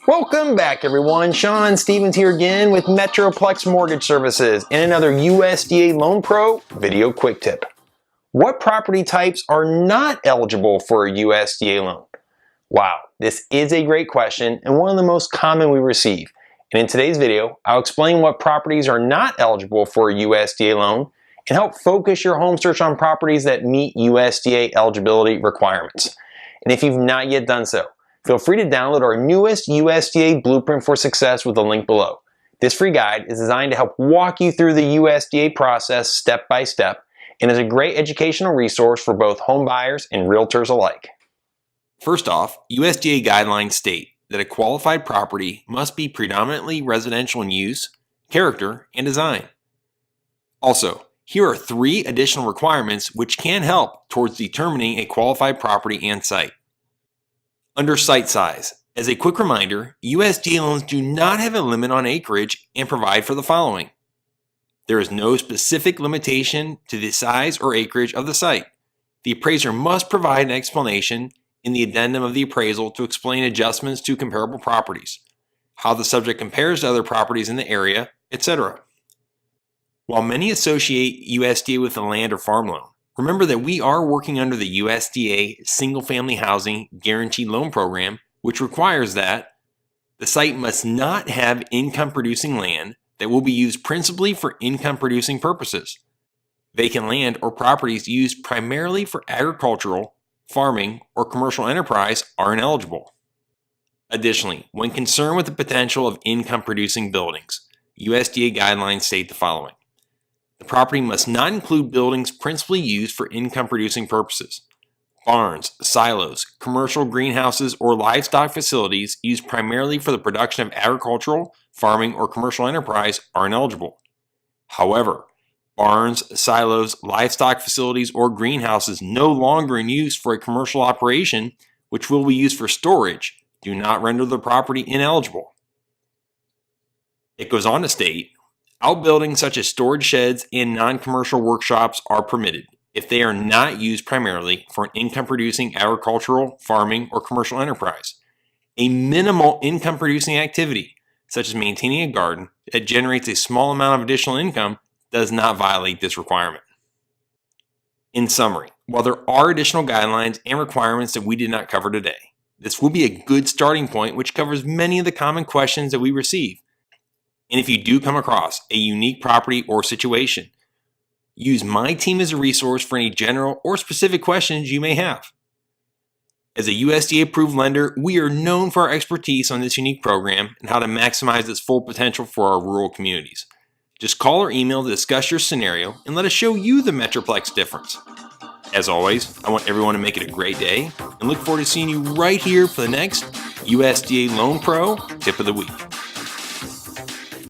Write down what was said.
Welcome back everyone, Sean Stevens here again with Metroplex Mortgage Services and another USDA Loan Pro video quick tip. What property types are not eligible for a USDA loan? Wow, this is a great question and one of the most common we receive. And in today's video, I'll explain what properties are not eligible for a USDA loan and help focus your home search on properties that meet USDA eligibility requirements. And if you've not yet done so, feel free to download our newest USDA Blueprint for Success with the link below. This free guide is designed to help walk you through the USDA process step by step and is a great educational resource for both home buyers and realtors alike. First off, USDA guidelines state that a qualified property must be predominantly residential in use, character, and design. Also, here are 3 additional requirements which can help towards determining a qualified property and site. Under site size, as a quick reminder, USDA loans do not have a limit on acreage and provide for the following. There is no specific limitation to the size or acreage of the site. The appraiser must provide an explanation in the addendum of the appraisal to explain adjustments to comparable properties, how the subject compares to other properties in the area, etc. While many associate USDA with a land or farm loan, remember that we are working under the USDA Single-Family Housing Guaranteed Loan Program, which requires that the site must not have income-producing land that will be used principally for income-producing purposes. Vacant land or properties used primarily for agricultural, farming, or commercial enterprise are ineligible. Additionally, when concerned with the potential of income-producing buildings, USDA guidelines state the following. The property must not include buildings principally used for income-producing purposes. Barns, silos, commercial greenhouses, or livestock facilities used primarily for the production of agricultural, farming, or commercial enterprise are ineligible. However, barns, silos, livestock facilities, or greenhouses no longer in use for a commercial operation, which will be used for storage, do not render the property ineligible. It goes on to state, outbuildings such as storage sheds and non-commercial workshops are permitted if they are not used primarily for an income-producing agricultural, farming, or commercial enterprise. A minimal income-producing activity, such as maintaining a garden that generates a small amount of additional income, does not violate this requirement. In summary, while there are additional guidelines and requirements that we did not cover today, this will be a good starting point which covers many of the common questions that we receive. And if you do come across a unique property or situation, use my team as a resource for any general or specific questions you may have. As a USDA approved lender, we are known for our expertise on this unique program and how to maximize its full potential for our rural communities. Just call or email to discuss your scenario and let us show you the Metroplex difference. As always, I want everyone to make it a great day and look forward to seeing you right here for the next USDA Loan Pro Tip of the Week.